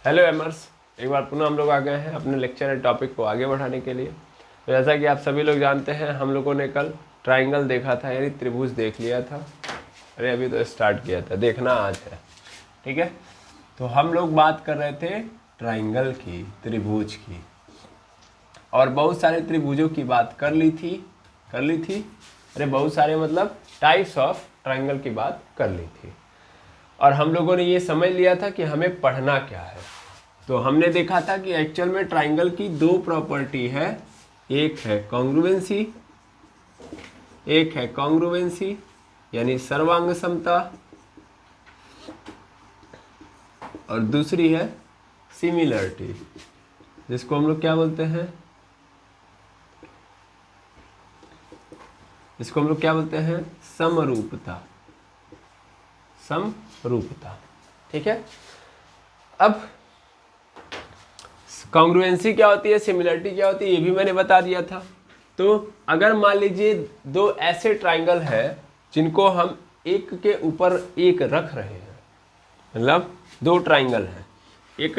Hello एमर्स, एक बार पुनः हम लोग आ गए हैं अपने लेक्चर एंड टॉपिक को आगे बढ़ाने के लिए। तो जैसा कि आप सभी लोग जानते हैं, हम लोगों ने कल ट्राइंगल देखा था, यानी त्रिभुज देख लिया था। अरे अभी तो स्टार्ट किया था, देखना आज है। ठीक है, तो हम लोग बात कर रहे थे ट्राइंगल की, त्रिभुज की, और बहुत सारे त्रिभुजों की बात कर ली थी। अरे बहुत सारे मतलब टाइप्स ऑफ ट्राइंगल की बात कर ली थी। और हम लोगों ने ये समझ लिया था कि हमें पढ़ना क्या है। तो हमने देखा था कि एक्चुअल में ट्राइंगल की दो प्रॉपर्टी है, एक है कॉन्ग्रुएंसी, यानी सर्वांग समता, और दूसरी है सिमिलरिटी, जिसको हम लोग क्या बोलते हैं, समरूपता। ठीक है, अब कॉन्ग्रुएंसी क्या होती है, सिमिलरिटी क्या होती है, ये भी मैंने बता दिया था। तो अगर मान लीजिए दो ऐसे ट्राइंगल है जिनको हम एक के ऊपर एक रख रहे हैं, मतलब दो ट्राइंगल हैं, एक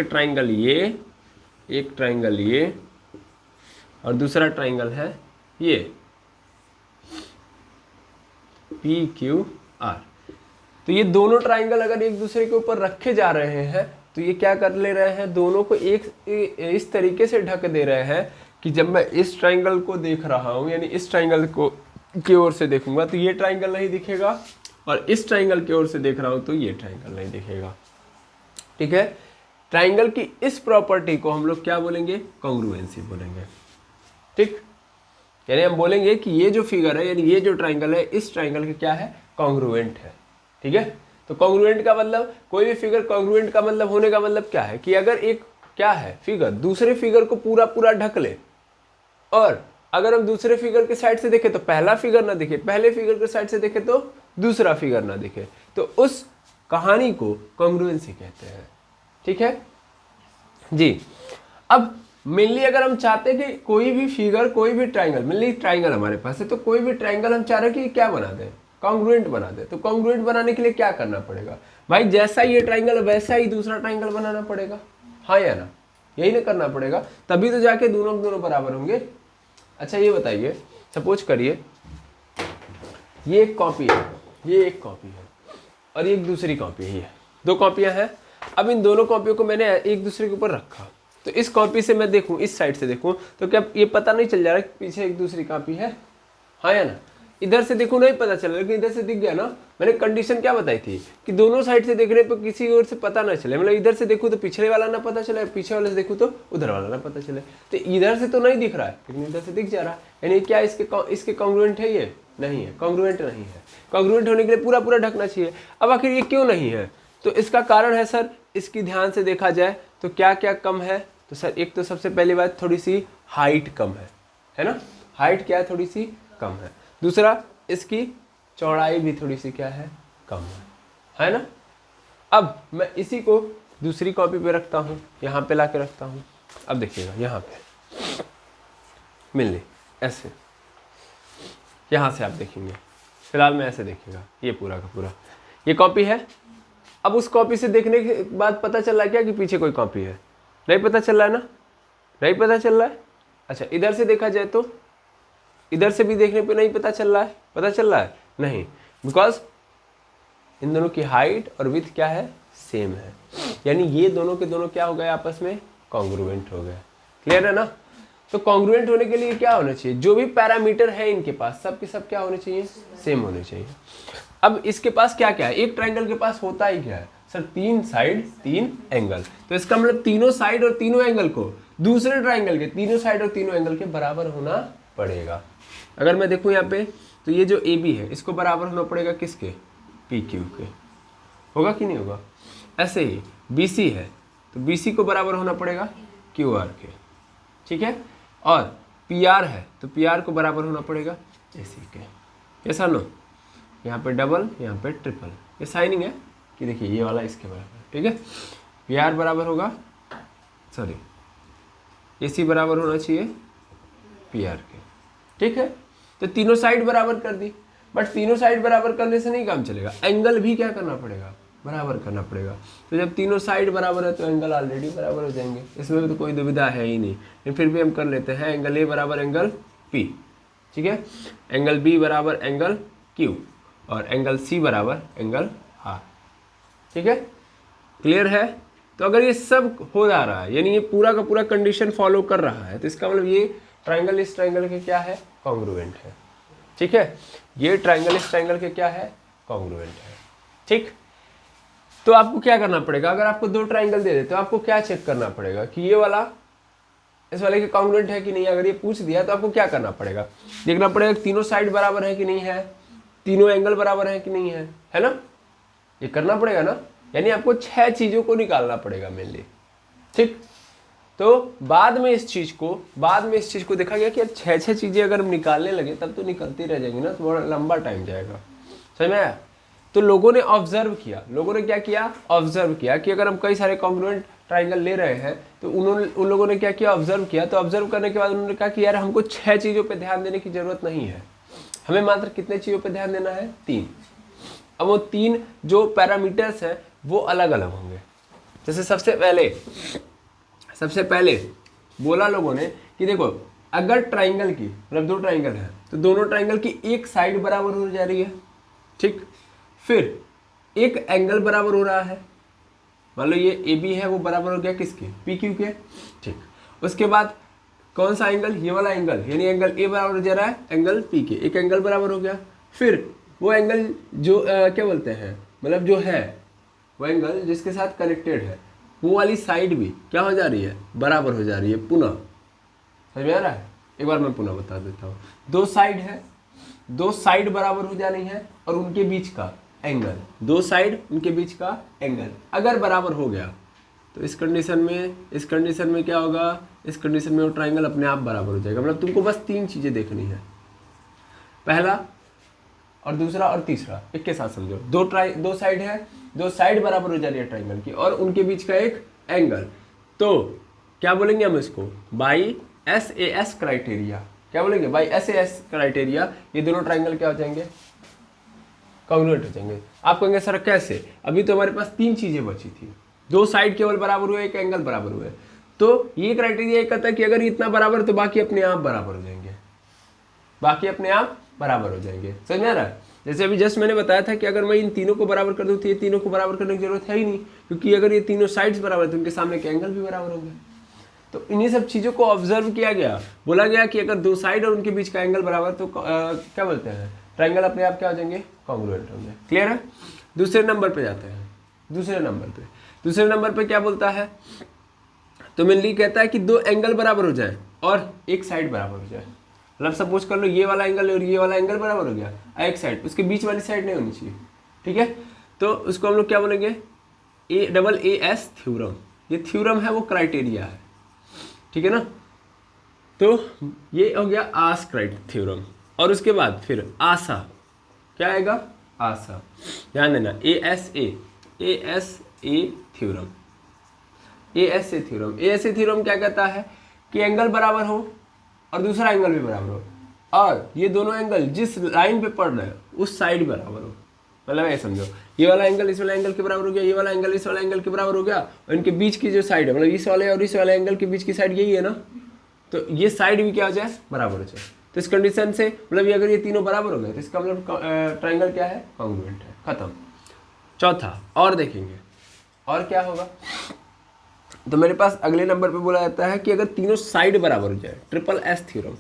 ट्राइंगल ये और दूसरा ट्राइंगल है ये PQR। तो ये दोनों ट्राइंगल अगर एक दूसरे के ऊपर रखे जा रहे हैं तो ये क्या कर ले रहे हैं, दोनों को एक इस तरीके से ढक दे रहे हैं कि जब मैं इस ट्राइंगल को देख रहा हूँ, यानी इस ट्राइंगल को की ओर से देखूंगा तो ये ट्राइंगल नहीं दिखेगा, और इस ट्राइंगल की ओर से देख रहा हूँ तो ये ट्राइंगल नहीं दिखेगा। ठीक है, ट्राइंगल की इस प्रॉपर्टी को हम लोग क्या बोलेंगे, कॉन्ग्रुएंसी बोलेंगे। ठीक, यानी हम बोलेंगे कि ये जो फिगर है, यानी ये जो ट्राइंगल है, इस ट्राइंगल का क्या है, कॉन्ग्रुएंट है। ठीक है, तो कॉन्ग्रुएंट का मतलब, कोई भी फिगर कॉन्ग्रुएंट का मतलब होने का मतलब क्या है कि अगर एक क्या है फिगर दूसरे फिगर को पूरा पूरा ढक ले, और अगर हम दूसरे फिगर के साइड से देखें तो पहला फिगर ना दिखे, पहले फिगर के साइड से देखें तो दूसरा फिगर ना दिखे, तो उस कहानी को कॉन्ग्रुएंसी कहते हैं। ठीक है जी। अब मेनली अगर हम चाहते हैं कि कोई भी फिगर, कोई भी ट्राइंगल, मेनली ट्राइंगल हमारे पास है, तो कोई भी ट्राइंगल हम चाह रहे हैं कि क्या बना दें, कॉन्ग्रुएंट बना दे। तो कॉन्ग्रुएंट बनाने के लिए क्या करना पड़ेगा भाई, जैसा ये ट्राइंगल वैसा ही दूसरा ट्राइंगल बनाना पड़ेगा, हाँ या ना, यही ना करना पड़ेगा, तभी तो जाके दोनों दोनों बराबर होंगे। अच्छा ये बताइए, सपोज करिए ये एक कॉपी है, ये एक कॉपी है, और ये एक दूसरी कॉपी है, ये दो कॉपियां हैं। अब इन दोनों कॉपियों को मैंने एक दूसरे के ऊपर रखा, तो इस कॉपी से मैं देखूं, इस साइड से देखूं, तो क्या ये पता नहीं चल जा रहा है कि पीछे एक दूसरी कॉपी है, हाँ या ना। इधर से देखूं नहीं पता चला, लेकिन इधर से दिख गया ना। मैंने कंडीशन क्या बताई थी कि दोनों साइड से देखने पर किसी ओर से पता ना चले, मतलब इधर से देखूं तो पिछले वाला ना पता चले, पीछे वाले से देखूं तो उधर वाला ना पता चले। तो इधर से तो नहीं दिख रहा है, लेकिन इधर से दिख जा रहा है, यानी क्या इसके कॉन्ग्रुएंट है, ये नहीं है, कॉन्ग्रुएंट नहीं है। कॉन्ग्रुएंट होने के लिए पूरा पूरा ढकना चाहिए। अब आखिर ये क्यों नहीं है, तो इसका कारण है सर, इसकी ध्यान से देखा जाए तो क्या क्या कम है। तो सर एक तो सबसे पहली बात, थोड़ी सी हाइट कम है ना, हाइट क्या है, थोड़ी सी कम है। दूसरा, इसकी चौड़ाई भी थोड़ी सी क्या है, कम है ना। अब मैं इसी को दूसरी कॉपी पे रखता हूँ, यहाँ पे ला के रखता हूँ। अब देखिएगा यहाँ पे मिलने ऐसे, यहाँ से आप देखेंगे, फिलहाल में ऐसे देखिएगा, ये पूरा का पूरा ये कॉपी है। अब उस कॉपी से देखने के बाद पता चल रहा है क्या कि पीछे कोई कॉपी है, नहीं पता चल रहा है ना, नहीं पता चल रहा है। अच्छा इधर से देखा जाए तो इधर से भी देखने पे नहीं पता चल रहा है, पता चल रहा है नहीं, बिकॉज इन दोनों की हाइट और विड्थ क्या है, सेम है, यानी ये दोनों के दोनों क्या हो गए, आपस में कॉन्ग्रुएंट हो गए। क्लियर है ना। तो कॉन्ग्रुएंट होने के लिए क्या होना चाहिए, जो भी पैरामीटर है इनके पास सब के सब क्या होने चाहिए, सेम होने चाहिए। अब इसके पास क्या क्या है, एक ट्राइंगल के पास होता ही क्या है सर, तीन साइड तीन एंगल। तो इसका मतलब तीनों साइड और तीनों एंगल को दूसरे ट्राइंगल के तीनों साइड और तीनों एंगल के बराबर होना पड़ेगा। अगर मैं देखूं यहाँ पे, तो ये जो AB है इसको बराबर होना पड़ेगा किसके, PQ के, होगा कि नहीं होगा। ऐसे ही BC है तो BC को बराबर होना पड़ेगा QR के, ठीक है। और PR है तो PR को बराबर होना पड़ेगा AC के। ऐसा नो, यहाँ पे डबल, यहाँ पे ट्रिपल, ये साइनिंग है कि देखिए ये वाला इसके बराबर, ठीक है। PR बराबर होगा, सॉरी AC बराबर होना चाहिए PR के, ठीक है। तो तीनों साइड बराबर कर दी, बट तीनों साइड बराबर करने से नहीं काम चलेगा, एंगल भी क्या करना पड़ेगा, बराबर करना पड़ेगा। तो जब तीनों साइड बराबर है तो एंगल ऑलरेडी बराबर हो जाएंगे, इसमें भी तो कोई दुविधा है ही नहीं। लेकिन फिर भी हम कर लेते हैं, एंगल ए बराबर एंगल पी, ठीक है, एंगल बी बराबर एंगल क्यू, और एंगल सी बराबर एंगल आर, ठीक है, क्लियर है। तो अगर ये सब हो जा रहा है, यानी ये पूरा का पूरा कंडीशन फॉलो कर रहा है, तो इसका मतलब ये ट्राइंगल इस ट्राइंगल के क्या है, कॉन्ग्रुएंट है, ठीक है, ये ट्राइंगल इस ट्राइंगल के क्या है, कॉन्ग्रुएंट है, ठीक। तो आपको क्या करना पड़ेगा, अगर आपको दो ट्राइंगल दे दे तो आपको क्या चेक करना पड़ेगा कि ये वाला इस वाले के कॉन्ग्रुएंट है कि नहीं। अगर ये पूछ दिया तो आपको क्या करना पड़ेगा, देखना पड़ेगा तीनों साइड बराबर है कि नहीं है, तीनों एंगल बराबर है कि नहीं है ना, ये करना पड़ेगा ना। यानी आपको 6 चीजों को निकालना पड़ेगा मेनली, ठीक। तो बाद में इस चीज को देखा गया कि 6 चीजें अगर हम निकालने लगे तब तो निकलती रह जाएंगी ना, तो बड़ा लंबा टाइम जाएगा, समझ में आया। तो लोगों ने ऑब्जर्व किया, लोगों ने क्या किया, ऑब्जर्व किया कि अगर हम कई सारे कॉन्ग्रुएंट ट्राइंगल ले रहे हैं तो उन लोगों ने क्या किया, ऑब्जर्व किया। तो ऑब्जर्व करने के बाद उन्होंने कहा कि यार हमको 6 चीजों पे ध्यान देने की जरूरत नहीं है, हमें मात्र कितने चीजों पे ध्यान देना है, 3। अब वो 3 जो पैरामीटर्स हैं वो अलग अलग होंगे। जैसे सबसे पहले बोला लोगों ने कि देखो अगर ट्राइंगल की मतलब 2 ट्राइंगल है तो दोनों ट्राइंगल की एक साइड बराबर हो जा रही है, ठीक। फिर एक एंगल बराबर हो रहा है, मान लो ये ए बी है, वो बराबर हो गया किसके, पी क्यू के, ठीक। उसके बाद कौन सा एंगल, ये वाला एंगल, यानी एंगल ए बराबर हो जा रहा है एंगल पी के, एक एंगल बराबर हो गया। फिर वो एंगल जो क्या बोलते हैं, मतलब जो है वो एंगल जिसके साथ कनेक्टेड है वो वाली साइड भी क्या हो जा रही है, बराबर हो जा रही है। पुनः समझ में आ रहा है, एक बार मैं पुनः बता देता हूँ। 2 साइड है, 2 साइड बराबर हो जानी है और उनके बीच का एंगल, 2 साइड उनके बीच का एंगल अगर बराबर हो गया तो इस कंडीशन में क्या होगा, इस कंडीशन में वो ट्राइंगल अपने आप बराबर हो जाएगा। मतलब तुमको बस 3 चीजें देखनी है, पहला और दूसरा और तीसरा एक के साथ समझो। 2 साइड है, 2 साइड बराबर हो जा रही है ट्राइंगल की और उनके बीच का एक एंगल, तो क्या बोलेंगे हम इसको, बाई SAS क्राइटेरिया। क्या बोलेंगे, बाई SAS क्राइटेरिया ये दोनों ट्राइंगल क्या हो जाएंगे, कॉन्ग्रुएंट हो जाएंगे। आप कहेंगे सर कैसे, अभी तो हमारे पास 3 चीजें बची थी, 2 साइड केवल बराबर हुए, एक एंगल बराबर हुए। तो ये क्राइटेरिया कहता है कि अगर इतना बराबर तो बाकी अपने आप बराबर हो जाएंगे, बाकी अपने आप बराबर हो जाएंगे। समझ में आ रहा है। जैसे अभी जस्ट मैंने बताया था कि अगर मैं इन तीनों को बराबर कर दूं तो ये तीनों को बराबर करने की जरूरत है ही नहीं, क्योंकि अगर ये तीनों साइड्स बराबर है तो उनके सामने के एंगल भी बराबर होंगे। तो इन्हीं सब चीजों को ऑब्जर्व किया गया, बोला गया कि अगर 2 साइड और उनके बीच का एंगल बराबर तो क्या बोलते हैं, ट्राइंगल अपने आप क्या हो जाएंगे, कॉन्ग्रुएंट होंगे। क्लियर है। दूसरे नंबर पे जाते हैं। दूसरे नंबर पे क्या बोलता है, तो मेनली कहता है कि 2 एंगल बराबर हो जाए और एक साइड बराबर हो जाए। मतलब सपोज कर लो ये वाला एंगल और ये वाला एंगल बराबर हो गया, एक साइड, उसके बीच वाली साइड नहीं होनी चाहिए, ठीक है। तो उसको हम लोग क्या बोलेंगे, AAS थ्योरम। ये थ्योरम है, वो क्राइटेरिया है, ठीक है ना। तो ये हो गया आस्क्राइट थ्योरम। और उसके बाद फिर आशा, क्या आएगा, आशा, ध्यान देना, ASA थ्योरम। ASA थ्योरम क्या कहता है कि एंगल बराबर हो और दूसरा एंगल भी बराबर हो, और ये दोनों एंगल जिस लाइन पे पड़ रहे हैं उस साइड बराबर हो। मतलब ये समझो, ये वाला एंगल इस वाला एंगल के बराबर हो गया, ये वाला एंगल इस वाला एंगल के बराबर हो गया, और इनके बीच की जो साइड है, मतलब इस वाले और इस वाले एंगल के बीच की साइड यही है ना, तो ये साइड भी क्या हो जाए, बराबर हो जाए। तो इस कंडीशन से मतलब ये अगर ये तीनों बराबर हो गए तो इसका मतलब ट्राइंगल क्या है, कॉन्ग्रुएंट है, खत्म। चौथा और देखेंगे, और क्या होगा, तो मेरे पास अगले नंबर पे बोला जाता है कि अगर तीनों साइड बराबर हो जाए, SSS थ्योरम।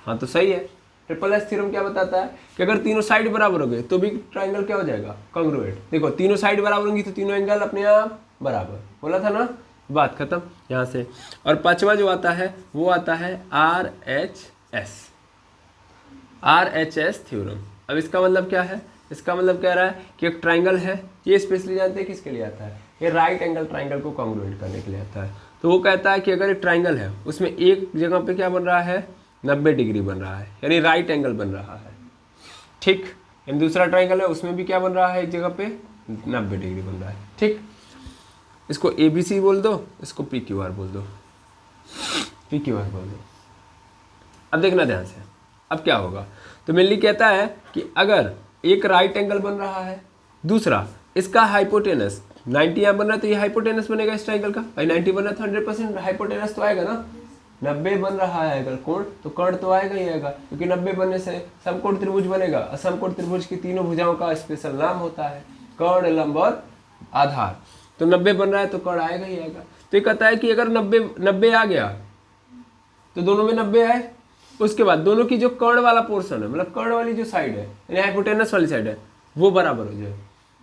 हाँ तो सही है, SSS थ्योरम क्या बताता है कि अगर तीनों साइड बराबर हो गए तो भी ट्राइंगल क्या हो जाएगा, कॉन्ग्रुएंट। देखो तीनों साइड बराबर होंगी तो तीनों एंगल अपने आप बराबर, बोला था ना, बात खत्म यहाँ से। और 5वां जो आता है वो आता है RHS थ्योरम। अब इसका मतलब क्या है, इसका मतलब कह रहा है कि एक ट्राइंगल है, ये स्पेशली जानते हैं किसके लिए आता है, ये राइट एंगल ट्राइंगल को कॉन्ग्रुएंट करने के लिए आता है। तो वो कहता है कि अगर एक ट्राइंगल है उसमें एक जगह पे क्या बन रहा है, 90 डिग्री बन रहा है, यानी राइट एंगल बन रहा है, ठीक। यानी दूसरा ट्राइंगल है उसमें भी क्या बन रहा है, एक जगह पे 90 डिग्री बन रहा है, ठीक। इसको ABC बोल दो, इसको PQR बोल दो, PQR बोल दो। अब देखना ध्यान से, अब क्या होगा, तो मेनली कहता है कि अगर एक राइट एंगल बन रहा है दूसरा इसका हाइपोटेनस 90 यहाँ बन रहा है तो ये हाइपोटेनस बनेगा इस ट्राइंगल का। भाई 90 बन रहा है तो 100% हाइपोटेनस तो आएगा ना। 90 बन रहा है अगर कोण तो कर्ण तो आएगा ही आएगा, क्योंकि 90 बनने से समकोण त्रिभुज बनेगा। और समकोण त्रिभुज की तीनों भुजाओं का स्पेशल नाम होता है कर्ण, लंब और आधार। तो 90 बन रहा है तो कर्ण आएगा ही आएगा। तो ये कहता है कि अगर 90 आ गया तो दोनों में 90 आए, उसके बाद दोनों की जो कर्ण वाला पोर्शन है, मतलब कर्ण वाली जो साइड है यानी हाइपोटेनस वाली साइड है, वो बराबर हो जाए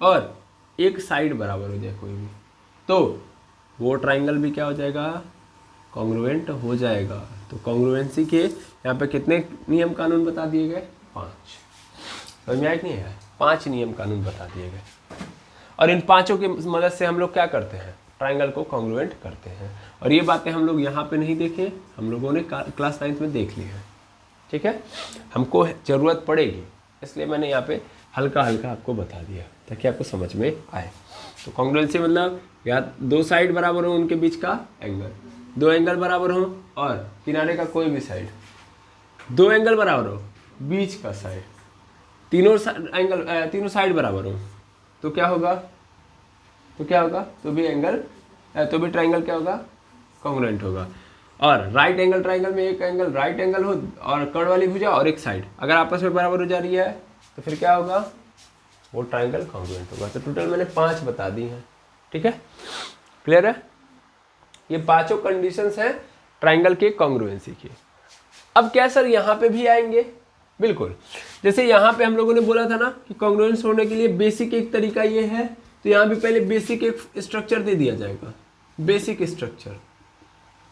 और एक साइड बराबर हो जाए कोई भी, तो वो ट्राइंगल भी क्या हो जाएगा, कॉन्ग्रुएंट हो जाएगा। तो कॉन्ग्रुएंसी के यहाँ पे कितने नियम कानून बता दिए गए, 5। समझ में आया कि नहीं है, 5 नियम कानून बता दिए गए। और इन 5 की मदद से हम लोग क्या करते हैं, ट्राइंगल को कॉन्ग्रुएंट करते हैं। और ये बातें हम लोग यहाँ पे नहीं देखे, हम लोगों ने क्लास 9th में देख ली है। ठीक है, हमको ज़रूरत पड़ेगी इसलिए मैंने यहाँ पे हल्का हल्का आपको बता दिया ताकि आपको समझ में आए। तो कॉन्ग्रुएंसी मतलब या 2 साइड बराबर हो उनके बीच का एंगल, 2 एंगल बराबर हो और किनारे का कोई भी साइड, 2 एंगल बराबर हो बीच का साइड, तीनों साइड बराबर हो तो क्या होगा, तो भी एंगल तो भी ट्राइंगल क्या होगा, कॉन्ग्रुएंट होगा। और राइट एंगल ट्राइंगल में एक एंगल राइट एंगल हो और कर्ण वाली भुजा और एक साइड अगर आपस में बराबर हो जा रही है तो फिर क्या होगा, वो ट्राइंगल कॉन्ग्रुएंट होगा। तो टोटल मैंने 5 बता दी हैं। ठीक है, क्लियर है, ये 5 कंडीशंस हैं ट्राइंगल के कॉन्ग्रुएंसी की। अब क्या सर यहाँ पे भी आएंगे, बिल्कुल। जैसे यहाँ पे हम लोगों ने बोला था ना कि कॉन्ग्रुएंस होने के लिए बेसिक एक तरीका ये है, तो यहाँ भी पहले बेसिक एक स्ट्रक्चर दे दिया जाएगा। बेसिक स्ट्रक्चर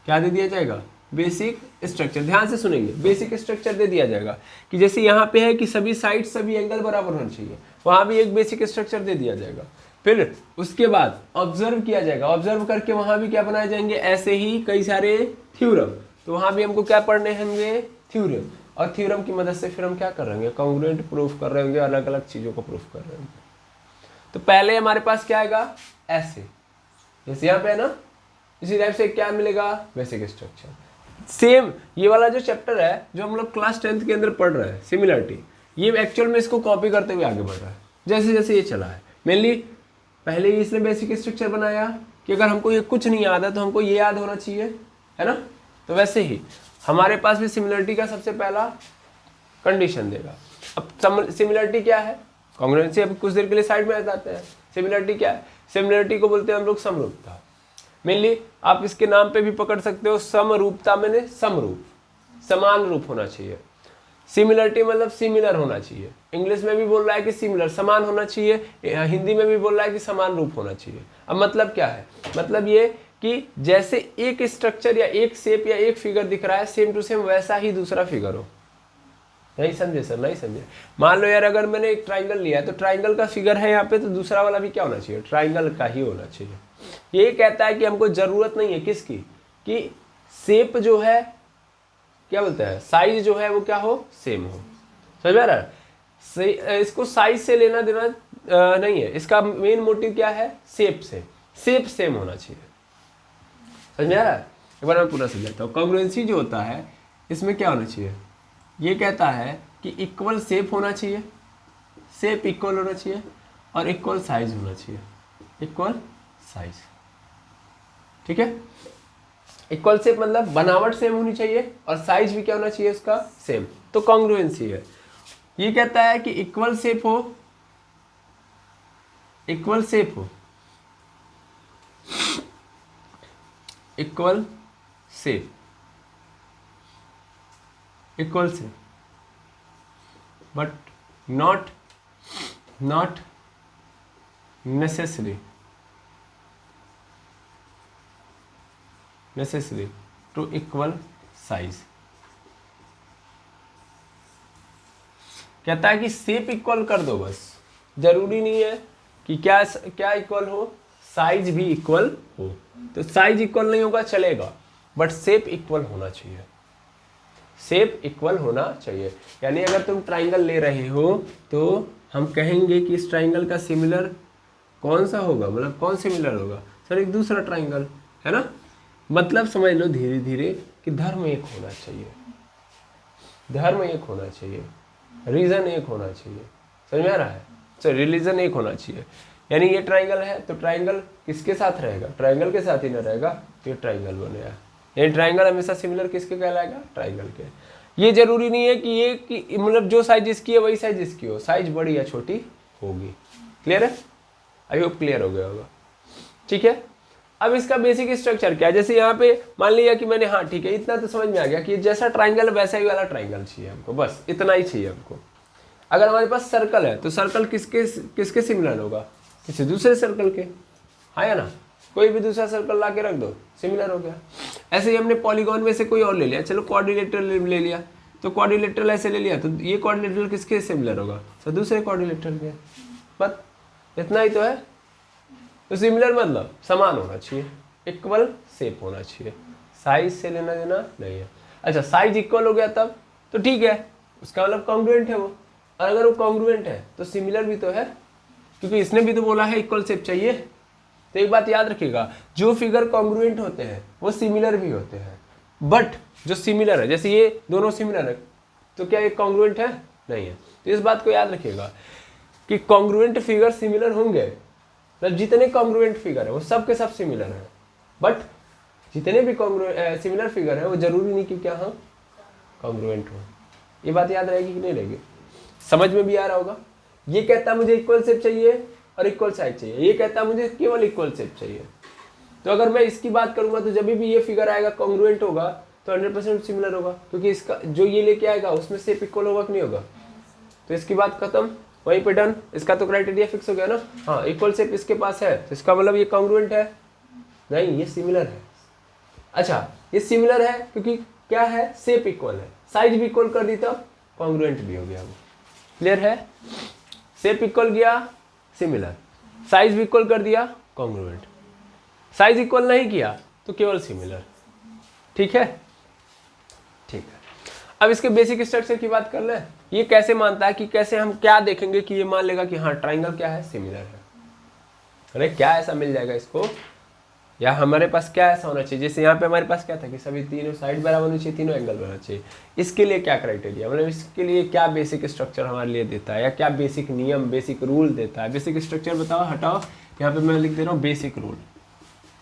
क्या दे दिया जाएगा, बेसिक स्ट्रक्चर। ध्यान से सुनेंगे, बेसिक स्ट्रक्चर दे दिया जाएगा कि जैसे यहाँ पे है कि सभी साइड सभी एंगल बराबर होना चाहिए, वहाँ भी एक बेसिक स्ट्रक्चर दे दिया जाएगा। फिर उसके बाद ऑब्जर्व किया जाएगा, ऑब्जर्व करके वहाँ भी क्या बनाए जाएंगे, ऐसे ही कई सारे थ्योरम। तो वहाँ भी हमको क्या पढ़ने होंगे, थ्योरम। और थ्योरम की मदद से फिर हम क्या कर रहे होंगे, कॉन्ग्रुएंट प्रूफ कर रहे होंगे, अलग अलग चीज़ों को प्रूफ कर रहे होंगे। तो पहले हमारे पास क्या आएगा, ऐसे जैसे यहाँ पे है ना, इसी टाइप से क्या मिलेगा, बेसिक स्ट्रक्चर। सेम ये वाला जो चैप्टर है जो हम लोग क्लास 10th के अंदर पढ़ रहे हैं, सिमिलरिटी, ये एक्चुअल में इसको कॉपी करते हुए आगे बढ़ रहा है जैसे जैसे ये चला है। मेनली पहले ही इसने बेसिक स्ट्रक्चर बनाया कि अगर हमको ये कुछ नहीं याद है तो हमको ये याद होना चाहिए, है ना। तो वैसे ही हमारे पास भी सिमिलरिटी का सबसे पहला कंडीशन देगा। अब सिमिलरिटी क्या है, कॉन्ग्रुएंसी अब कुछ देर के लिए साइड में आ जाते हैं। सिमिलरिटी क्या है, सिमिलरिटी को बोलते हैं हम लोग समरूपता। मेनली आप इसके नाम पे भी पकड़ सकते हो, समरूपता मैंने समरूप, समान रूप होना चाहिए। सिमिलरिटी मतलब सिमिलर होना चाहिए। इंग्लिश में भी बोल रहा है कि सिमिलर समान होना चाहिए, हिंदी में भी बोल रहा है कि समान रूप होना चाहिए। अब मतलब क्या है, मतलब ये कि जैसे एक स्ट्रक्चर या एक शेप या एक फिगर दिख रहा है, सेम टू सेम वैसा ही दूसरा फिगर हो। नहीं समझे सर, नहीं समझे। मान लो यार अगर मैंने एक ट्राइंगल लिया है तो ट्राइंगल का फिगर है यहाँ पे, तो दूसरा वाला भी क्या होना चाहिए, ट्राइंगल का ही होना चाहिए। ये कहता है कि हमको जरूरत नहीं है किसकी, कि शेप जो है क्या बोलते हैं, साइज जो है वो क्या हो, सेम हो। समझ में आ रहा है, इसको साइज से लेना देना नहीं है, इसका मेन मोटिव क्या है, शेप से, शेप सेम होना चाहिए। समझ में आ रहा है, एक बार मैं पूरा समझाता हूँ। कॉन्ग्रुएंसी जो होता है इसमें क्या होना चाहिए, ये कहता है कि इक्वल शेप होना चाहिए, शेप इक्वल होना चाहिए और इक्वल साइज होना चाहिए, इक्वल साइज। ठीक है, इक्वल शेप मतलब बनावट सेम होनी चाहिए और साइज भी क्या होना चाहिए उसका, सेम। तो कॉन्ग्रुएंसी है, ये कहता है कि इक्वल शेप हो, इक्वल शेप हो, equal shape, equal shape, but not necessary to equal size। कहता है कि शेप इक्वल कर दो, बस जरूरी नहीं है कि क्या इक्वल हो, साइज भी इक्वल हो। तो साइज इक्वल नहीं होगा चलेगा, बट शेप इक्वल होना चाहिए, शेप इक्वल होना चाहिए। यानी अगर तुम ट्राइंगल ले रहे हो तो हम कहेंगे कि इस ट्राइंगल का सिमिलर कौन सा होगा, मतलब कौन सिमिलर होगा सर, एक दूसरा ट्राइंगल, है ना। मतलब समझ लो धीरे धीरे कि धर्म एक होना चाहिए, धर्म एक होना चाहिए, रीजन एक होना चाहिए। समझ में आ रहा है, सॉरी रिलीजन एक होना चाहिए। यानी ये ट्राइंगल है तो ट्राइंगल किसके साथ रहेगा, ट्राइंगल के साथ ही ना रहेगा, तो ये ट्राइंगल बनेगा। यानी ट्राइंगल हमेशा सिमिलर किसके कहलाएगा, ट्राइंगल के। ये जरूरी नहीं है कि ये कि मतलब जो साइज इसकी है वही साइज इसकी हो, साइज बड़ी या छोटी होगी। क्लियर है, आई होप क्लियर हो गया होगा। ठीक है, अब इसका बेसिक स्ट्रक्चर क्या है, जैसे यहाँ पे मान लिया कि मैंने, हाँ ठीक है इतना तो समझ में आ गया कि जैसा ट्राइंगल वैसा ही वाला ट्राइंगल चाहिए हमको, बस इतना ही चाहिए हमको। अगर हमारे पास सर्कल है तो सर्कल किसके किसके सिमिलर होगा, किसी दूसरे सर्कल के, हाँ या ना, कोई भी दूसरा सर्कल ला के रख दो सिमिलर हो गया। ऐसे ही हमने पॉलीगॉन में से कोई और ले लिया, चलो क्वाड्रिलेटरल ले लिया, तो क्वाड्रिलेटरल ऐसे ले लिया तो ये क्वाड्रिलेटरल किसके सिमिलर होगा, तो दूसरे क्वाड्रिलेटरल के। बस इतना ही तो है। तो सिमिलर मतलब समान होना चाहिए, इक्वल शेप होना चाहिए, साइज से लेना देना नहीं है। अच्छा साइज इक्वल हो गया तब तो ठीक है, उसका मतलब कॉन्ग्रुएंट है वो, और अगर वो कॉन्ग्रुएंट है तो सिमिलर भी तो है, क्योंकि इसने भी तो बोला है इक्वल शेप चाहिए। तो एक बात याद रखिएगा, जो फिगर कॉन्ग्रुएंट होते हैं वो सिमिलर भी होते हैं, बट जो सिमिलर है, जैसे ये दोनों सिमिलर है तो क्या ये कॉन्ग्रुएंट है, नहीं है। तो इस बात को याद रखिएगा कि कॉन्ग्रुएंट फिगर सिमिलर होंगे, मतलब जितने कॉन्ग्रुएंट फिगर है वो सब के सब सिमिलर है, बट जितने भी सिमिलर फिगर है वो जरूरी नहीं कि क्या हाँ कॉन्ग्रुएंट हो। ये बात याद रहेगी कि नहीं रहेगी, समझ में भी आ रहा होगा। ये कहता है मुझे इक्वल शेप चाहिए और इक्वल साइज चाहिए, ये कहता है मुझे केवल इक्वल शेप चाहिए। तो अगर मैं इसकी बात करूंगा तो जब भी ये फिगर आएगा कॉन्ग्रुएंट होगा तो 100% सिमिलर होगा, क्योंकि इसका जो ये लेके आएगा उसमें शेप इक्वल होगा कि नहीं होगा। तो इसकी बात खत्म, वहीं पे डन, इसका तो क्राइटेरिया फिक्स हो गया ना। हाँ इक्वल शेप इसके पास है तो इसका मतलब ये कॉन्ग्रुएंट है, नहीं ये सिमिलर है। अच्छा ये सिमिलर है क्योंकि क्या है, शेप इक्वल है, साइज भी इक्वल कर दी तब कॉन्ग्रुएंट भी हो गया वो। क्लियर है, शेप इक्वल किया सिमिलर, साइज भी इक्वल कर दिया कॉन्ग्रुएंट, साइज इक्वल नहीं किया तो केवल सिमिलर। ठीक है, ठीक है। अब इसके बेसिक स्ट्रक्चर की बात कर ले, ये कैसे मानता है कि कैसे हम क्या देखेंगे कि ये मान लेगा कि हाँ ट्राइंगल क्या है, सिमिलर है। अरे क्या ऐसा मिल जाएगा इसको, या हमारे पास क्या ऐसा होना चाहिए, जैसे यहाँ पे हमारे पास क्या था कि सभी तीनों साइड बराबर होनी चाहिए, तीनों एंगल बराबर चाहिए। इसके लिए क्या क्राइटेरिया, मतलब इसके लिए क्या बेसिक स्ट्रक्चर हमारे लिए देता है, या क्या बेसिक नियम बेसिक रूल देता है। बेसिक स्ट्रक्चर बताओ, हटाओ, यहाँ पे मैं लिख दे रहा हूँ बेसिक रूल।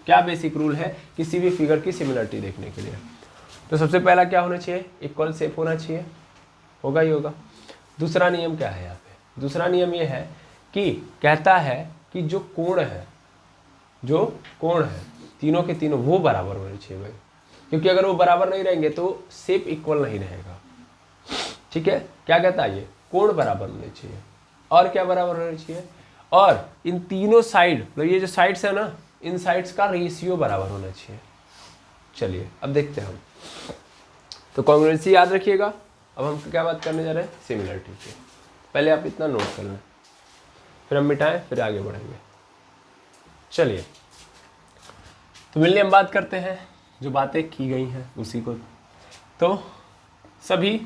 क्या बेसिक रूल है किसी भी फिगर की सिमिलरिटी देखने के लिए। तो सबसे पहला क्या होना चाहिए, इक्वल शेप होना चाहिए, होगा ही होगा। दूसरा नियम क्या है यहाँ पे, दूसरा नियम ये है कि कहता है कि जो कोण है, जो कोण है तीनों के तीनों वो बराबर होने चाहिए भाई, क्योंकि अगर वो बराबर नहीं रहेंगे तो शेप इक्वल नहीं रहेगा। ठीक है, क्या कहता है ये, कोण बराबर होने चाहिए, और क्या बराबर होने चाहिए, और इन तीनों साइड, मतलब ये जो साइड्स है ना, इन साइड्स का रेशियो बराबर होना चाहिए। चलिए अब देखते हैं हम, तो कॉन्ग्रुएंसी याद रखिएगा। अब हम क्या बात करने जा रहे हैं, सिमिलरिटी की। पहले आप इतना नोट कर लें, फिर हम मिटाएं, फिर आगे बढ़ेंगे। चलिए तो मिलने हम बात करते हैं, जो बातें की गई हैं उसी को। तो सभी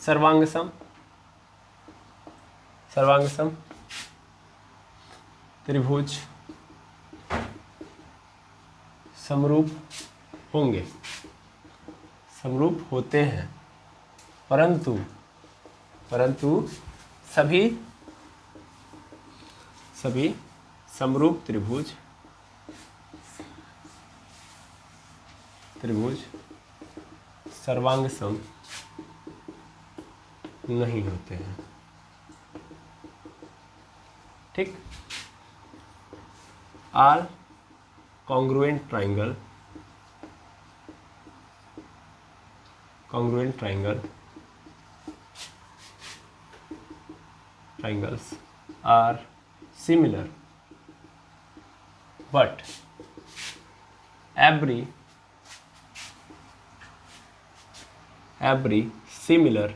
सर्वांग सम त्रिभुज समरूप होंगे, समरूप होते हैं, परंतु सभी समरूप त्रिभुज सर्वांग सम नहीं होते हैं। ठीक, are congruent triangles are similar, but every similar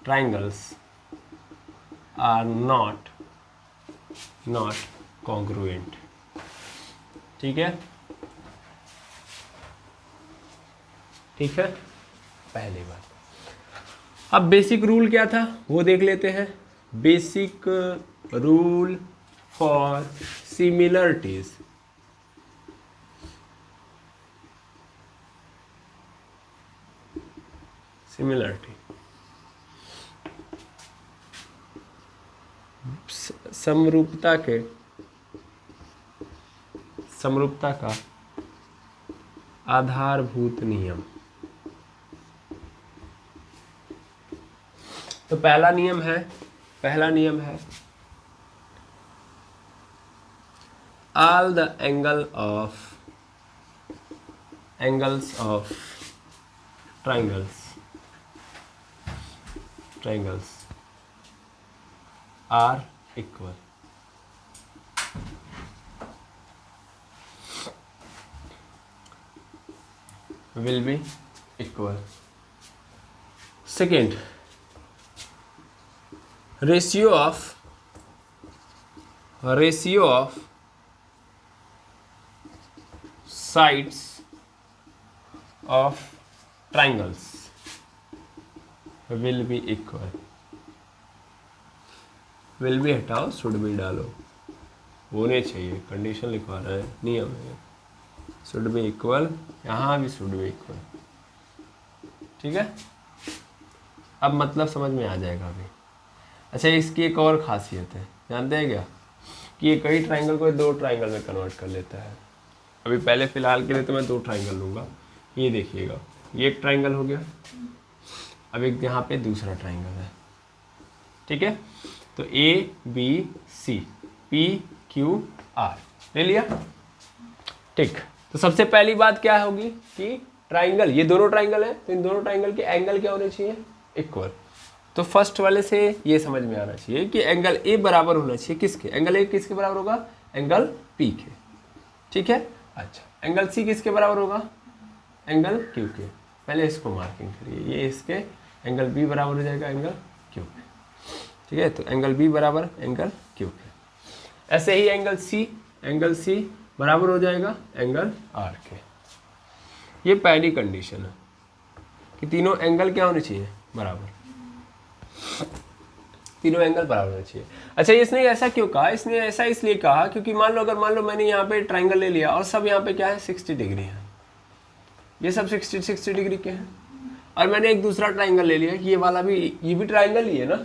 triangles are not congruent। ठीक है, ठीक है, पहली बात। अब बेसिक रूल क्या था वो देख लेते हैं। Basic rule for similarities, similarity समरूपता का आधारभूत नियम। तो पहला नियम है all the angles of triangles are equal। will be equal। Second, ratio of sides of triangles will be equal। will be हटाओ, should be डालो, होने चाहिए, कंडीशन लिखवा रहे हैं, नियम है। should be equal, यहाँ भी should be equal। ठीक है, अब मतलब समझ में आ जाएगा अभी। अच्छा, इसकी एक और खासियत है, जानते हैं क्या, कि ये कई ट्राइंगल को 2 ट्राइंगल में कन्वर्ट कर लेता है। अभी पहले फिलहाल के लिए तो मैं 2 ट्राइंगल लूँगा। ये देखिएगा, ये एक ट्राइंगल हो गया, अब एक यहाँ पे दूसरा ट्राइंगल है। ठीक है, तो ABC PQR ले लिया। ठीक, तो सबसे पहली बात क्या होगी कि ट्राइंगल, ये दोनों ट्राइंगल है, तो इन दोनों ट्राइंगल के एंगल क्या होने चाहिए, इक्वल। तो फर्स्ट वाले से ये समझ में आना चाहिए कि एंगल ए बराबर होना चाहिए किसके, एंगल ए किसके बराबर होगा, एंगल पी के। ठीक है, अच्छा, एंगल सी किसके बराबर होगा, एंगल क्यू के। पहले इसको मार्किंग करिए, ये इसके एंगल बी बराबर हो जाएगा एंगल क्यू के। ठीक है, तो एंगल बी बराबर एंगल क्यू के। ऐसे ही एंगल सी बराबर हो जाएगा एंगल आर के। ये पहली कंडीशन है कि तीनों एंगल क्या होने चाहिए, बराबर, तीनों एंगल बराबर होने चाहिए। अच्छा, इसने ऐसा क्यों कहा, इसने ऐसा इसलिए कहा क्योंकि मान लो मैंने यहाँ पे ट्राइंगल ले लिया और सब यहाँ पे क्या है 60 डिग्री है, ये सब 60 डिग्री के हैं, और मैंने एक दूसरा ट्राइंगल ले लिया, ये वाला भी, ये भी ट्राइंगल ही है ना,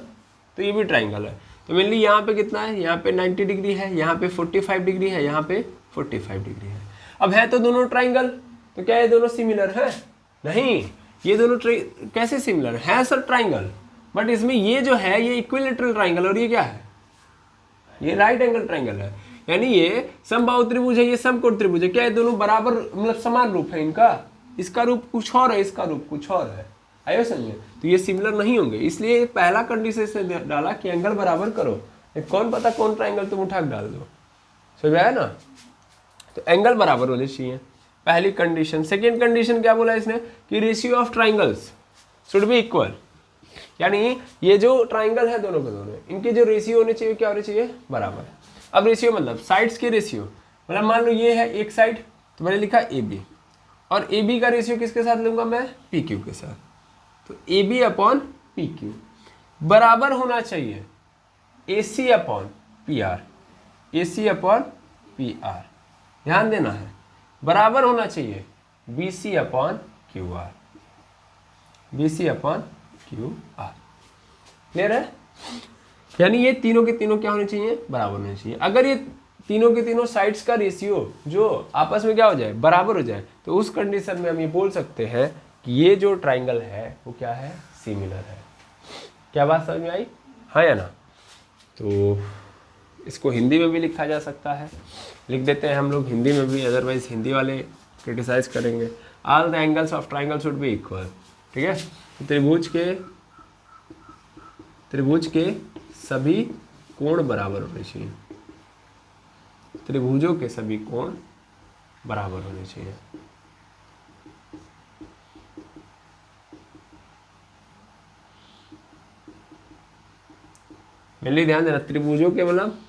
तो ये भी ट्राइंगल है। तो मेनली यहाँ पे कितना है, यहाँ पे 90 डिग्री है, यहाँ पे 45 डिग्री है, यहाँ पे 45 डिग्री है। अब है तो दोनों ट्राइंगल, तो क्या ये दोनों सिमिलर है, नहीं, ये दोनों कैसे सिमिलर है सर, ट्राइंगल, बट इसमें ये जो है ये इक्विलेटरल ट्राइंगल, और ये क्या है, ये राइट एंगल ट्राइंगल है। यानी ये समबाहु त्रिभुज है, ये समकोण त्रिभुज है। क्या ये दोनों बराबर, मतलब समान रूप है इनका, इसका रूप कुछ और है, इसका रूप कुछ और है, आइए समझे, तो ये सिमिलर नहीं होंगे। इसलिए पहला कंडीशन से डाला कि एंगल बराबर करो, कौन पता कौन ट्राइंगल तुम उठा के डाल दो, समझ आया ना। तो एंगल बराबर होने चाहिए, पहली कंडीशन। सेकेंड कंडीशन क्या बोला इसने कि ratio of triangles should be equal, यानी ये जो ट्राइंगल है दोनों के दोनों, इनके जो रेशियो होने चाहिए क्या होने चाहिए, बराबर। अब रेशियो मतलब साइड्स के रेशियो, मतलब मान लो ये है एक साइड, तो मैंने लिखा AB, और AB का रेशियो किसके साथ लूंगा मैं, PQ के साथ। तो AB अपॉन PQ बराबर होना चाहिए AC upon PR, AC upon PR, ध्यान देना है, बराबर होना चाहिए BC upon QR, BC upon QR। Clear है, यानी ये तीनों के तीनों क्या होने चाहिए, बराबर होने चाहिए। अगर ये तीनों के तीनों साइड्स का रेशियो जो आपस में क्या हो जाए, बराबर हो जाए, तो उस कंडीशन में हम ये बोल सकते हैं कि ये जो ट्राइंगल है वो क्या है, सिमिलर है। क्या बात समझ में आई, हाँ या ना। तो इसको हिंदी में भी लिखा जा सकता है, लिख देते हैं हम लोग हिंदी में भी, अदरवाइज हिंदी वाले क्रिटिसाइज करेंगे। All the angles of triangle should be equal. ठीक है, त्रिभुज के सभी कोण बराबर होने चाहिए, त्रिभुजों के सभी कोण बराबर होने चाहिए। मेनली ध्यान देना, त्रिभुजों के मतलब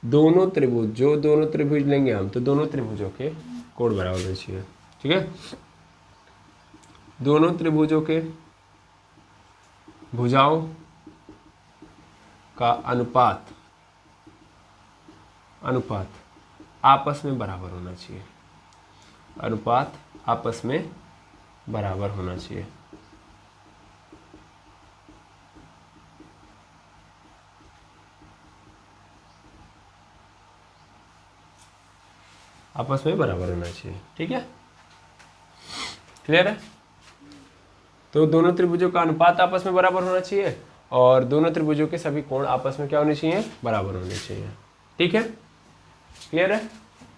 दोनों त्रिभुज लेंगे हम, तो दोनों त्रिभुजों के कोण बराबर होने चाहिए। ठीक है, दोनों त्रिभुजों के भुजाओं का अनुपात आपस में बराबर होना चाहिए, अनुपात आपस में बराबर होना चाहिए। आपस में बराबर होना चाहिए। ठीक है, क्लियर है? तो दोनों त्रिभुजों का अनुपात आपस में बराबर होना चाहिए और दोनों त्रिभुजों के सभी कोण आपस में क्या होने चाहिए, बराबर होने चाहिए। ठीक है, क्लियर है?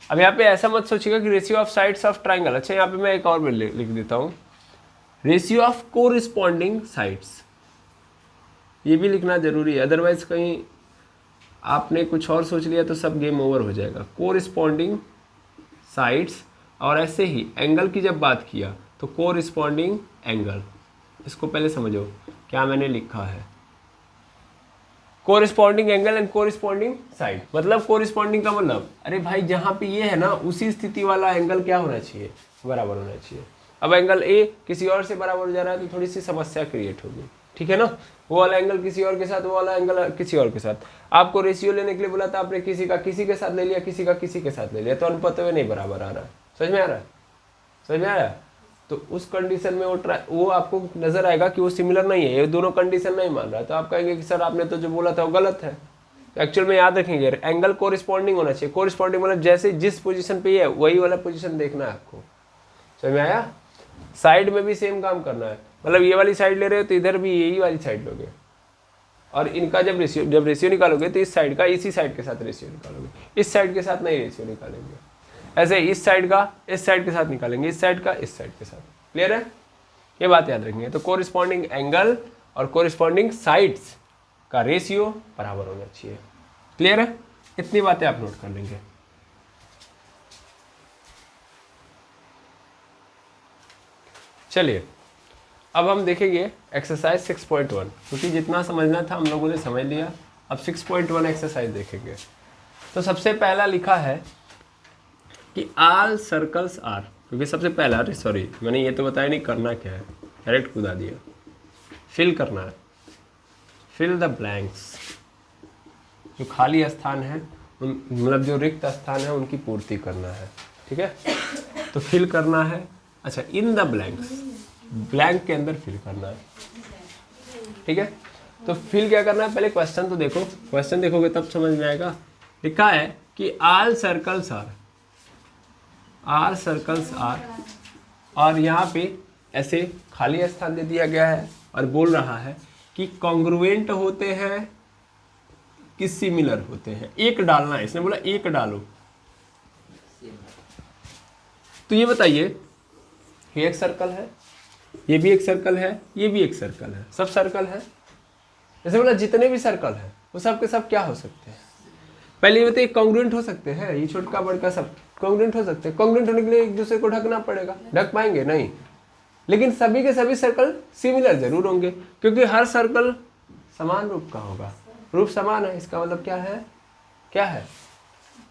अब यहाँ पे ऐसा मत सोचिएगा कि ratio of sides of triangle. अच्छा, यहाँ पे मैं एक और भी लिख देता हूँ, रेशियो ऑफ कोरिस्पॉन्डिंग साइड्स, ये भी लिखना जरूरी है, अदरवाइज कहीं आपने कुछ और सोच लिया तो सब गेम ओवर हो जाएगा। कोरिस्पॉन्डिंग साइड्स, और ऐसे ही एंगल की जब बात किया तो कोरिस्पॉन्डिंग एंगल, इसको पहले समझो क्या मैंने लिखा है। Corresponding angle and corresponding side, मतलब कोरिस्पॉन्डिंग का मतलब, अरे भाई जहाँ पे ये है ना उसी स्थिति वाला एंगल क्या होना चाहिए, बराबर होना चाहिए। अब एंगल ए किसी और से बराबर हो जा रहा है तो थोड़ी सी समस्या क्रिएट होगी। ठीक है ना, वो वाला एंगल किसी और के साथ, वो वाला एंगल किसी और के साथ। आपको रेशियो लेने के लिए बोला था, आपने किसी का किसी के साथ ले लिया, किसी का किसी के साथ ले लिया, तो अनुपात में नहीं बराबर आ रहा है। समझ में आ रहा है? समझ में आया? तो उस कंडीशन में वो आपको नजर आएगा कि वो सिमिलर नहीं है, ये दोनों कंडीशन नहीं मान रहा है, तो आप कहेंगे कि सर आपने तो जो बोला था वो गलत है। एक्चुअल में याद रखेंगे एंगल कोरिस्पॉन्डिंग होना चाहिए। कोरिस्पॉन्डिंग मतलब जैसे जिस पोजीशन पे है वही वाला पोजीशन देखना है आपको। समझ में आया? साइड में भी सेम काम करना है, मतलब ये वाली साइड ले रहे हो तो इधर भी यही वाली साइड लोगे, और इनका जब रेशियो निकालोगे तो इस साइड का इसी साइड के साथ रेशियो निकालोगे, इस साइड के साथ नहीं रेशियो निकालेंगे। ऐसे इस साइड का इस साइड के साथ निकालेंगे, इस साइड का इस साइड के साथ। क्लियर है? ये बात याद रखेंगे। तो कोरिस्पॉन्डिंग एंगल और कोरिस्पॉन्डिंग साइड्स का रेशियो बराबर होना चाहिए। क्लियर है? इतनी बातें आप नोट कर लेंगे। चलिए अब हम देखेंगे एक्सरसाइज 6.1, क्योंकि जितना समझना था हम लोगों ने समझ लिया। अब 6.1 एक्सरसाइज देखेंगे। तो सबसे पहला लिखा है कि ऑल सर्कल्स आर, क्योंकि सबसे पहला, अरे सॉरी मैंने ये तो बताया नहीं करना क्या है, डायरेक्ट कूदा दिया। फिल करना है, फिल द ब्लैंक्स, जो खाली स्थान है मतलब जो रिक्त स्थान है उनकी पूर्ति करना है। ठीक है, तो फिल करना है। अच्छा, इन द ब्लैंक्स, ब्लैंक के अंदर फिल करना है। ठीक है, तो फिल क्या करना है, पहले क्वेश्चन तो देखो, क्वेश्चन देखोगे तब समझ में आएगा। लिखा है कि all circles are, are circles are, और यहाँ पे ऐसे खाली स्थान दे दिया गया है और बोल रहा है कि कॉन्ग्रुएंट होते हैं कि सिमिलर होते हैं। एक डालना है, इसने बोला एक डालो। तो ये बताइए, ये एक सर्कल है, ये भी एक सर्कल है, ये भी एक सर्कल है, सब सर्कल है। जैसे बोला जितने भी सर्कल है वो सब के सब क्या हो सकते हैं, पहले ये बताइए कॉन्ग्रुएंट हो सकते हैं, ये छोटका बड़का सब कॉन्ग्रुएंट हो सकते हैं। कॉन्ग्रुएंट होने के लिए एक दूसरे को ढकना पड़ेगा, ढक पाएंगे नहीं, लेकिन सभी के सभी सर्कल सिमिलर जरूर होंगे, क्योंकि हर सर्कल समान रूप का होगा। रूप समान है, इसका मतलब क्या है, क्या है,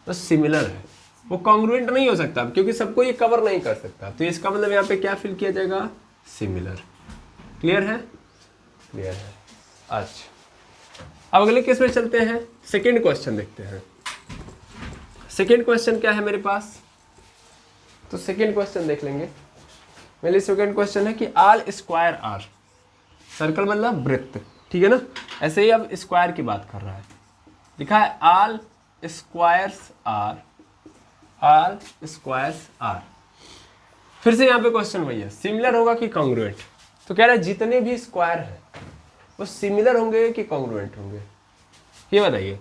तो सिमिलर है। वो कॉन्ग्रुएंट नहीं हो सकता क्योंकि सबको ये कवर नहीं कर सकता, तो इसका मतलब यहाँ पे क्या फिल किया जाएगा, सिमिलर। क्लियर है? क्लियर है। अच्छा, अब अगले केस में चलते हैं, सेकेंड क्वेश्चन देखते हैं। सेकेंड क्वेश्चन क्या है मेरे पास, तो सेकेंड क्वेश्चन देख लेंगे। मेरे लिए सेकेंड क्वेश्चन है कि ऑल स्क्वायर आर, सर्कल मतलब वृत्त, ठीक है ना, ऐसे ही अब स्क्वायर की बात कर रहा है। लिखा है all squares are, all squares are. फिर से यहाँ पे क्वेश्चन वही है, सिमिलर होगा कि कॉन्ग्रुएंट। तो कह रहा है जितने भी स्क्वायर हैं वो सिमिलर होंगे कि कॉन्ग्रुएंट होंगे, ये बताइए।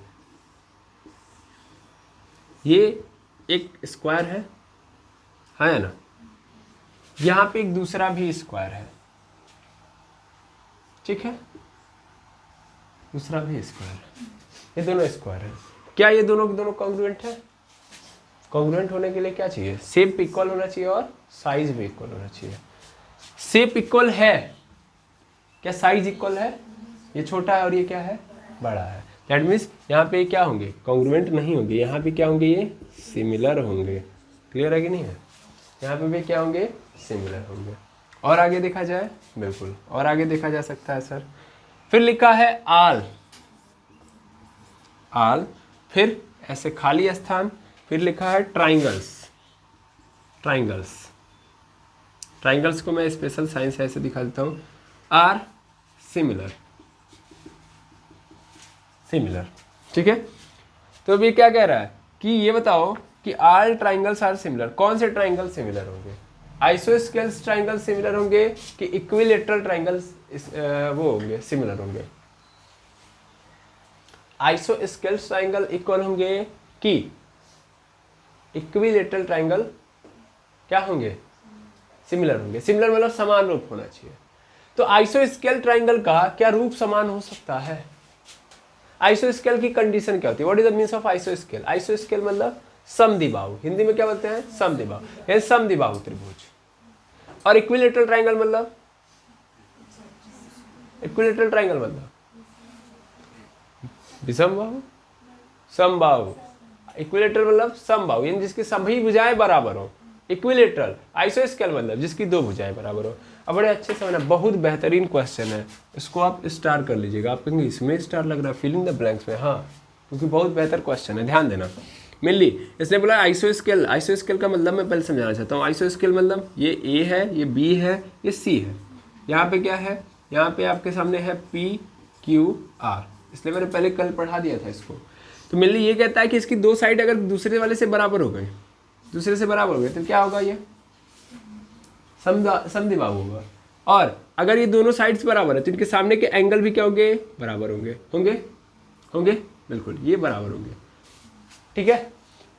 ये एक स्क्वायर है ना, यहाँ पे एक दूसरा भी स्क्वायर है, ठीक है, दूसरा भी स्क्वायर है, ये दोनों स्क्वायर है। क्या ये दोनों के दोनों कॉन्ग्रुएंट है? कॉन्ग्रुएंट होने के लिए क्या चाहिए, शेप इक्वल होना चाहिए और साइज भी इक्वल होना चाहिए। शेप इक्वल है, क्या साइज इक्वल है, ये छोटा है और ये क्या है, बड़ा है। दैट मीन्स यहाँ पे क्या होंगे, कॉन्ग्रुएंट नहीं होंगे, यहाँ पे क्या होंगे, ये सिमिलर होंगे। क्लियर है कि नहीं है? यहाँ पे भी क्या होंगे, सिमिलर होंगे। और आगे देखा जाए, बिल्कुल और आगे देखा जा सकता है सर। फिर लिखा है आल, आल, फिर ऐसे खाली स्थान, फिर लिखा है ट्राइंगल्स, ट्राइंगल्स, ट्राइंगल्स को मैं स्पेशल साइंस ऐसे दिखा देता हूँ, आर सिमिलर, सिमिलर, ठीक है। तो अभी क्या कह रहा है कि ये बताओ कि ऑल ट्राइंगल्स आर सिमिलर। कौन से ट्राइंगल सिमिलर होंगे? आइसोस्केल्स ट्राइंगल सिमिलर होंगे कि इक्विलेटरल ट्राइंगल्स वो होंगे सिमिलर होंगे? आइसोस्केल्स ट्राइंगल इक्वल होंगे कि इक्विलेटरल ट्राइंगल क्या होंगे? सिमिलर होंगे। सिमिलर मतलब समान रूप होना चाहिए। तो आइसोस्केल ट्राइंगल का क्या रूप समान हो सकता है? आइसोस्केल की कंडीशन क्या होती है? What is the means of आइसोस्केल? आइसोस्केल मतलब समद्विबाहु, हिंदी में क्या बोलते हैं? समद्विबाहु, यानी समद्विबाहु त्रिभुज। और इक्विलेटरल ट्राइंगल मतलब, इक्विलेटरल ट्राइंगल मतलब विषमबाहु, समबाहु। इक्विलेटरल मतलब समबाहु, यानी जिसकी सभी भुजाएं बराबर हो। इक्विलेटरल आइसोस्केल मतलब जिसकी दो भुजाएं बराबर हो। अब बड़े अच्छे से, बहुत बेहतरीन क्वेश्चन है, इसको आप स्टार कर लीजिएगा। आप कहेंगे इसमें स्टार लग रहा है, फिलिंग द ब्लैंक्स में, हाँ, क्योंकि बहुत बेहतर क्वेश्चन है, ध्यान देना। मेनली इसने बोला आइसोस्केल। आइसोस्केल का मतलब मैं पहले समझाना चाहता हूँ। आइसोस्केल मतलब ये ए है, ये बी है, ये सी है। यहाँ पे क्या है? यहाँ पे आपके सामने है पी क्यू आर, इसलिए मैंने पहले कल पढ़ा दिया था इसको। तो मेनली ये कहता है कि इसकी दो साइड अगर दूसरे वाले से बराबर हो गए, दूसरे से बराबर हो गए, तो क्या होगा? ये समद्विबाहु होगा। और अगर ये दोनों साइड्स बराबर है तो इनके सामने के एंगल भी क्या होंगे? बराबर होंगे। होंगे होंगे बिल्कुल, ये बराबर होंगे, ठीक है।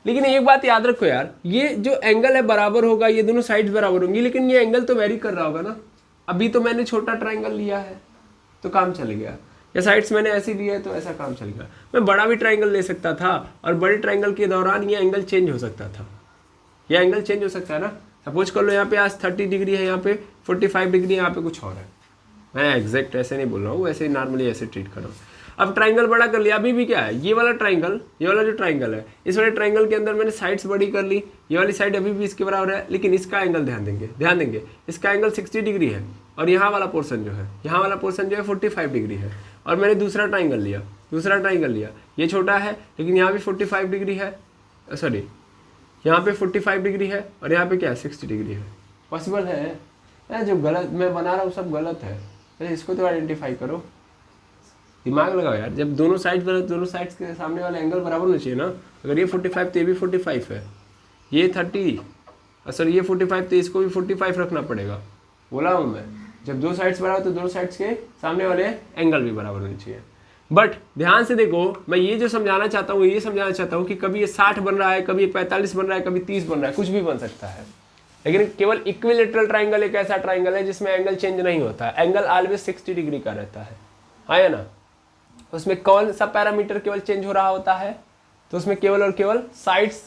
लेकिन एक बात याद रखो यार, ये जो एंगल है बराबर होगा, ये दोनों साइड्स बराबर होंगी, लेकिन ये एंगल तो वेरी कर रहा होगा ना। अभी तो मैंने छोटा ट्राइंगल लिया है तो काम चल गया, या साइड्स मैंने ऐसी ली है तो ऐसा काम चल गया। मैं बड़ा भी ट्राइंगल ले सकता था और बड़े ट्राइंगल के दौरान ये एंगल चेंज हो सकता था। ये एंगल चेंज हो सकता है ना। सपोज कर लो यहाँ पे आज 30 डिग्री है, यहाँ पे 45 डिग्री, यहाँ पे कुछ और है। मैं एग्जैक्ट ऐसे नहीं बोल रहा हूँ, ऐसे नॉर्मली ऐसे ट्रीट कर रहा हूँ। अब ट्राइंगल बड़ा कर लिया, अभी भी क्या है? ये वाला ट्राइंगल, ये वाला जो ट्राइंगल है, इस वाले ट्राइंगल के अंदर मैंने साइड्स बड़ी कर ली। ये वाली साइड अभी भी इसके बराबर है, लेकिन इसका एंगल ध्यान देंगे, इसका एंगल 60 डिग्री है। और यहाँ वाला पोर्सन जो है, यहाँ वाला पोर्सन जो है 45 डिग्री है। और मैंने दूसरा ट्राइंगल लिया, ये छोटा है लेकिन यहाँ भी 45 डिग्री है, सॉरी यहाँ पे 45 डिग्री है, और यहाँ पे क्या है? 60 डिग्री है। पॉसिबल है? जो गलत मैं बना रहा हूँ सब गलत है, पहले इसको तो आइडेंटिफाई करो, दिमाग लगाओ यार। जब दोनों साइड पर, दोनों साइड्स के सामने वाला एंगल बराबर होना चाहिए ना। अगर ये 45 तो ये भी 45 है, ये 30, सॉरी ये 45 तो इसको भी 45 रखना पड़ेगा। बोला हूँ मैं, जब दो साइड्स बराबर तो दोनों साइड्स के सामने वाले एंगल भी बराबर होने चाहिए। बट ध्यान से देखो, मैं ये जो समझाना चाहता हूँ, ये समझाना चाहता हूँ कि कभी ये 60 बन रहा है, कभी ये 45 बन रहा है, कभी 30 बन रहा है, कुछ भी बन सकता है। लेकिन केवल इक्विलेटरल ट्राइंगल एक ऐसा ट्राइंगल है जिसमें एंगल चेंज नहीं होता है, एंगल ऑलवेज 60 डिग्री का रहता है, हाँ ना। उसमें कौन सा पैरामीटर केवल चेंज हो रहा होता है? तो उसमें केवल और केवल साइड्स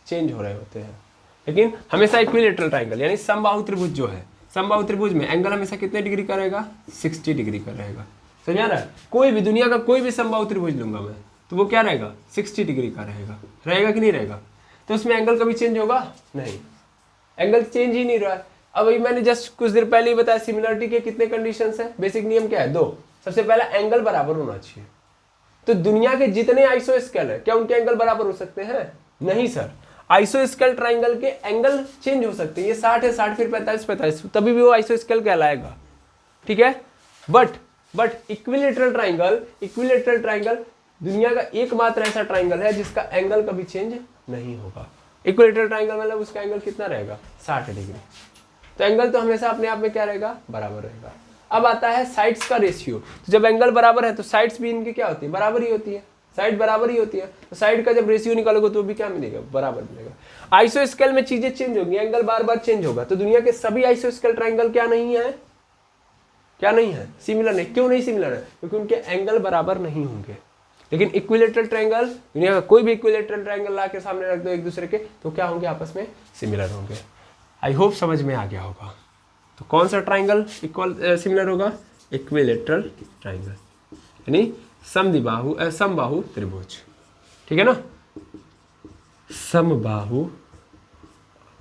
चेंज हो रहे होते हैं। लेकिन हमेशा इक्विलेटरल ट्राइंगल यानी समबाहु त्रिभुज जो है, समबाहु त्रिभुज में एंगल हमेशा कितने डिग्री का रहेगा? 60 डिग्री का रहेगा। समझा ना? कोई भी दुनिया का कोई भी समबाहु त्रिभुज लूंगा मैं, तो वो क्या रहेगा? 60 डिग्री का रहेगा कि नहीं रहेगा? तो उसमें एंगल कभी चेंज होगा? नहीं, एंगल चेंज ही नहीं रहा है। अब अभी मैंने जस्ट कुछ देर पहले ही बताया, सिमिलरिटी के कितने कंडीशंस है? बेसिक नियम क्या है? 2। सबसे पहला एंगल बराबर होना चाहिए। तो दुनिया के जितने आइसोस्केल है, क्या उनके एंगल बराबर हो सकते हैं? नहीं सर। आइसोस्केल ट्राइंगल के एंगल चेंज हो सकते हैं। ये 60 है, 60 फिर 45, तभी भी वो आइसोस्केल कहलाएगा, ठीक है। बट इक्विलेटरल ट्राइंगल दुनिया का एकमात्र ऐसा ट्राइंगल है जिसका एंगल कभी चेंज नहीं होगा। इक्विलेटरल ट्राइंगल मतलब उसका एंगल कितना रहेगा? 60 डिग्री। तो एंगल तो हमेशा अपने आप में क्या रहेगा? बराबर रहेगा। अब आता है साइड्स का रेशियो। तो जब एंगल बराबर है तो साइड्स भी इनकी क्या होती है? बराबर ही होती है। साइड बराबर ही होती है, तो साइड का जब रेशियो निकालोगे तो भी क्या मिलेगा? बराबर मिलेगा। आइसोस्केल में चीजें चेंज होंगी, एंगल बार बार चेंज होगा। तो दुनिया के सभी आइसोस्केल ट्राइंगल क्या नहीं है? क्या नहीं है? सिमिलर नहीं। क्यों नहीं सिमिलर है? क्योंकि उनके एंगल बराबर नहीं होंगे। लेकिन इक्विलेटरल ट्राइंगल, दुनिया का कोई भी इक्विलेटरल ट्राइंगल ला के सामने रख दो एक दूसरे के, तो क्या होंगे? आपस में सिमिलर होंगे। आई होप समझ में आ गया होगा। तो कौन सा ट्राइंगल सिमिलर होगा? इक्विलेटरल ट्राइंगल यानी समबाहु त्रिभुज, ठीक है ना। समबाहु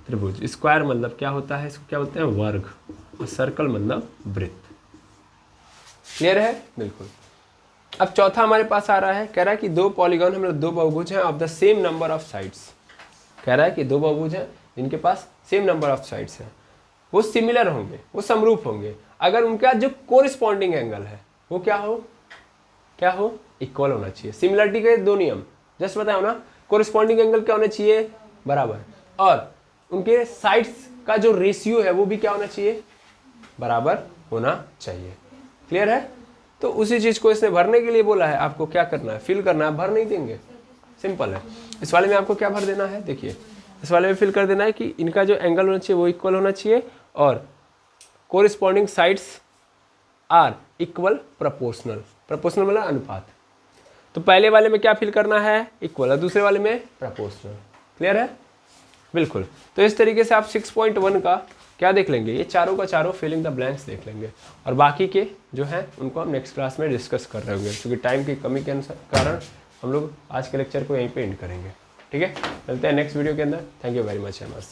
त्रिभुज। स्क्वायर मतलब क्या होता है? इसको क्या बोलते हैं? वर्ग। और सर्कल मतलब वृत्त। क्लियर है? बिल्कुल। अब चौथा हमारे पास आ रहा है, कह रहा है कि दो पॉलीगॉन, हम लोग दो बहुभुज हैं of the same number of sides. कह रहा है कि दो बहुभुज हैं जिनके पास सेम नंबर ऑफ साइड्स हैं, वो सिमिलर होंगे, वो समरूप होंगे अगर उनका जो कोरिस्पॉन्डिंग एंगल है वो क्या हो? इक्वल होना चाहिए। सिमिलरिटी के 2 नियम जस्ट बताओ ना। कोरिस्पॉन्डिंग एंगल क्या होना चाहिए? बराबर, और उनके साइड्स का जो रेशियो है वो भी क्या होना चाहिए, बराबर होना चाहिए। क्लियर है? तो उसी चीज को इसने भरने के लिए बोला है, आपको क्या करना है, फिल करना है, भर नहीं देंगे, सिंपल है। इस वाले में आपको क्या भर देना है, देखिए इस वाले में फिल कर देना है कि इनका जो एंगल होना चाहिए वो इक्वल होना चाहिए और corresponding sides are equal proportional, proportional मतलब अनुपात। तो पहले वाले में क्या फिल करना है, इक्वल, और दूसरे वाले में प्रोपोर्शनल। क्लियर है? बिल्कुल। तो इस तरीके से आप 6.1 का क्या देख लेंगे, ये चारों का चारों फिलिंग द ब्लैंक्स देख लेंगे, और बाकी के जो हैं उनको हम नेक्स्ट क्लास में डिस्कस कर रहे होंगे, क्योंकि टाइम की कमी के कारण हम लोग आज के लेक्चर को यहीं पे एंड करेंगे। ठीक है, मिलते हैं नेक्स्ट वीडियो के अंदर। Thank you very much एमर्स।